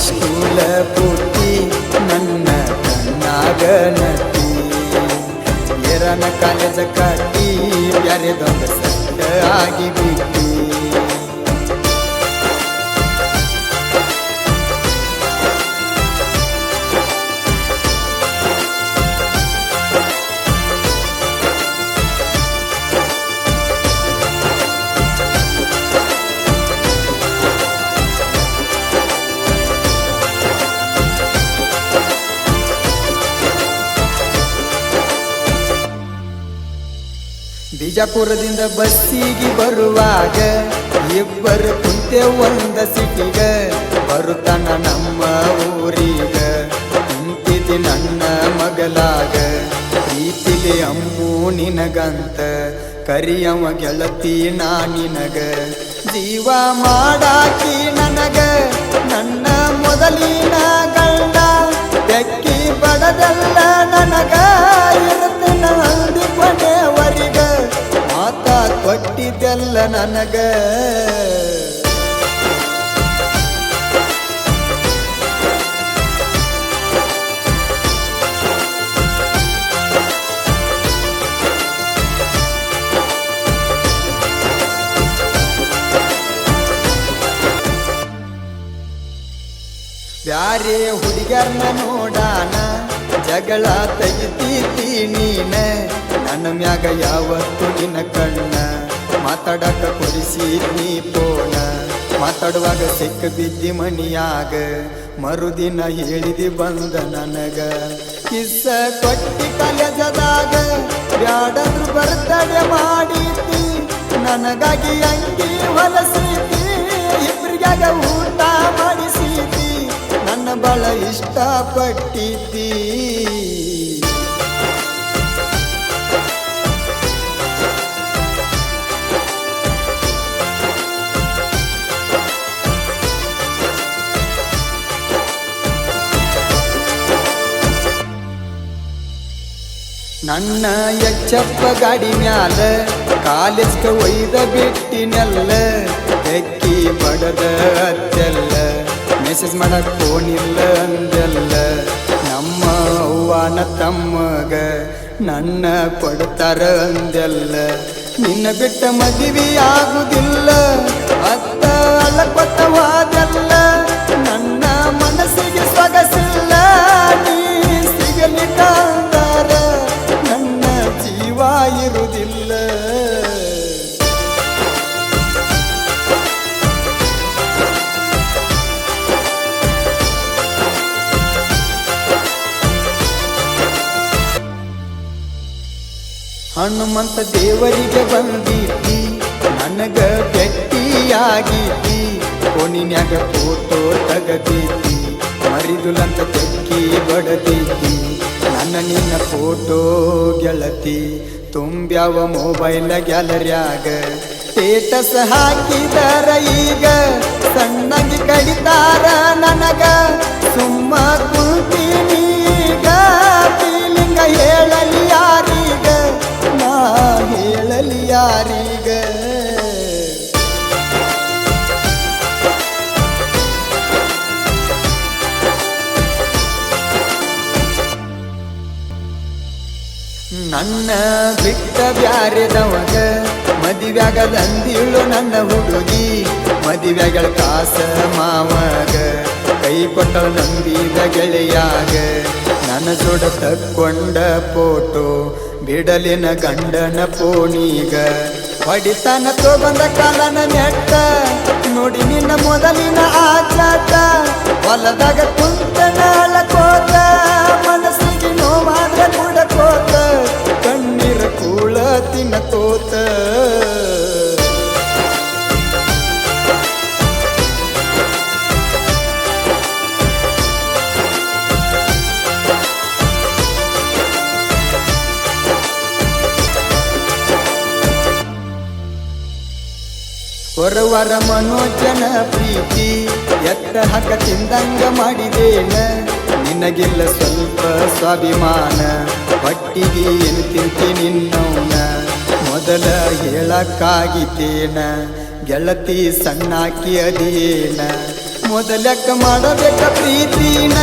ಹೈಸ್ಕೂಲ ಪೂರ್ತಿ ನನ್ನ ಕಣ್ಣಾಗ ನಟಿ ಎರನ ಕಾಲೇಜ ಕಟ್ಟಿ ಬ್ಯಾರೆದೊಂದು ಸಟ್ಟ ಆಗಿ ಬಿಟ್ಟಿ ಬಿಜಾಪುರದಿಂದ ಬಸ್ಸಿಗೆ ಬರುವಾಗ ಇಬ್ಬರು ಕುಂತೆ ಒಂದ ಸಿಟಿಗ ಬರುತ್ತಾನ ನಮ್ಮ ಊರಿಗ ಕುಂತಿದ್ದಿ ನನ್ನ ಮಗಲಾಗ ಪ್ರೀತಿಲಿ ಅಮ್ಮು ನಿನಗಂತ ಕರಿಯವ ಗೆಳತಿ ನಾ ನಿನಗ ಜೀವ ಮಾಡಾಕಿ ನನಗ ನನ್ನ ಮೊದಲಿನ ಗಂಡ ಬೆಕ್ಕಿ ಬಡದಲ್ಲ ನನಗ ಇರುತ್ತನ ಅಂದಿ ಕೊನೆವರಿಗ ಮಾತ ಕೊಟ್ಟಿದ್ದೆಲ್ಲ ನನಗ ಬ್ಯಾರೆ ಹುಡುಗರ್ನ ನೋಡಾನ ಜಗಳ ತೆಗಿತೀತಿ ನೀನ ನನ್ನ ಮ್ಯಾಗ ಯಾವತ್ತು ನಿನ್ನ ಕಣ್ಣ ಮಾತಾಡಕ ಕೊಡಿಸಿ ನೀ ಪೋಣ ಮಾತಾಡುವಾಗ ಸಿಕ್ಕ ಬಿದ್ದಿ ಮಣಿಯಾಗ ಮರುದಿನ ಹೇಳಿದಿ ಬಂದ ನನಗ ಕಿಸ್ಸ ಕೊಟ್ಟಿ ಕಾಲೇಜದಾಗ ಬ್ಯಾಡಂದ್ರು ಬರ್ತಡೆ ಮಾಡಿತಿ ನನಗಾಗಿ ಅಂಗಿ ಹೊಲಸೀತಿ ಇಬ್ರಿಗಾಗ ಊಟ ಮಾಡಿಸೀತಿ ನನ್ನ ಬಳ ಇಷ್ಟಪಟ್ಟಿದ್ದಿ ನನ್ನ ಎಚ್ಚಪ್ಪ ಗಾಡಿ ಮ್ಯಾಲ ಕಾಲೇಜ್ಗ ಒಯ್ದ ಬಿಟ್ಟಿನೆಲ್ಲ ಬೆಕ್ಕಿ ಬಡದ ಅತ್ತೆಲ್ಲ ಮೆಸೇಜ್ ಮಾಡಕ್ ಫೋನಿಲ್ಲ ಅಂದೆಲ್ಲ ನಮ್ಮ ಅವ್ವನ ತಮ್ಮಗ ನನ್ನ ಕೊಡ್ತಾರ ಅಂದೆಲ್ಲ ನಿನ್ನ ಬಿಟ್ಟ ಮದುವೆ ಆಗುದಿಲ್ಲ ಅತ್ತ ಅಳಕೊತ್ತವಾದೆಲ್ಲ ನನ್ನ ಮನಸ್ಸಿಗೆ ಸೊಗಸಿಲ್ಲ ನೀ ಸಿಗಲಿಕ್ಕಾಂದಾರ ನನ್ನ ಜೀವ ಇರುವುದಿಲ್ಲ ಹನುಮಂತ ದೇವರಿಗೆ ಬಂದಿದ್ದಿ ನನಗ ಭೇಟಿಯಾಗಿದ್ದಿ ಫೋನಿನ್ಯಾಗ ಫೋಟೋ ತೆಗದಿದ್ದಿ ಮರಿದುಲಂತ ತೆಕ್ಕಿ ಬಡದಿದ್ದಿ ನನ್ನ ನಿನ್ನ ಫೋಟೋ ಗೆಳತಿ ತುಂಬ್ಯಾವ ಮೊಬೈಲ್ ಗ್ಯಾಲರಿಯಾಗ ಸ್ಟೇಟಸ್ ಹಾಕಿದಾರ ಈಗ ಸಣ್ಣಗೆ ಕಡಿತಾರ ನನಗ ಸುಮ್ಮ ಕುಂತೀನಿ ಈಗ ಫೀಲಿಂಗ ಹೇಳಲಿ ಯಾರೀಗ ನಾ ಹೇಳಲಿ ಯಾರೀಗ ನನ್ನ ಬಿಟ್ಟ ಬ್ಯಾರೆದವಾಗ ಮದುವ್ಯಾಗದಂದಿಳು ನನ್ನ ಹುಡುಗಿ ಮದುವ್ಯಾಗಳ ಕಾಸ ಮಾವಾಗ ಕೈ ಕೊಟ್ಟ ನಂಬಿದ ಗೆಳೆಯಾಗ ನನ್ನ ಜೋಡ ತಕ್ಕೊಂಡ ಫೋಟೋ ಬಿಡಲಿನ ಗಂಡನ ಫೋನೀಗ ಹೊಡಿತಾನ ತಗೊಂದ ಕಾಲನ ನೆಟ್ಟ ನೋಡಿ ನಿನ್ನ ಮೊದಲಿನ ಆಚಾಟ ಹೊಲದಾಗ ಕುಂತ ನಾಳಕೋತ ಮನಸ್ಸಿಗೆ ನೋವಾದ ಕುಡಕೋತ ಕಣ್ಣೀರ ಕೂಳ ತಿನ್ನಕೋತ ಹೊರವರ ಮನೋಜನ ಪ್ರೀತಿ ಎತ್ತ ಹಕ ತಿಂದಂಗ ಮಾಡಿದೇನ ನಿನಗಿಲ್ಲ ಸ್ವಲ್ಪ ಸ್ವಾಭಿಮಾನ ಹೊಟ್ಟಿಗೆ ಏನು ತಿಂತಿ ನಿನ್ನವನ ಮೊದಲ ಹೇಳಕ್ಕಾಗಿತೇನ ಗೆಳತಿ ಸಣ್ಣಾಕಿ ಅದೇನ ಮೊದಲಕ್ಕ ಮಾಡಬೇಕ ಪ್ರೀತಿನ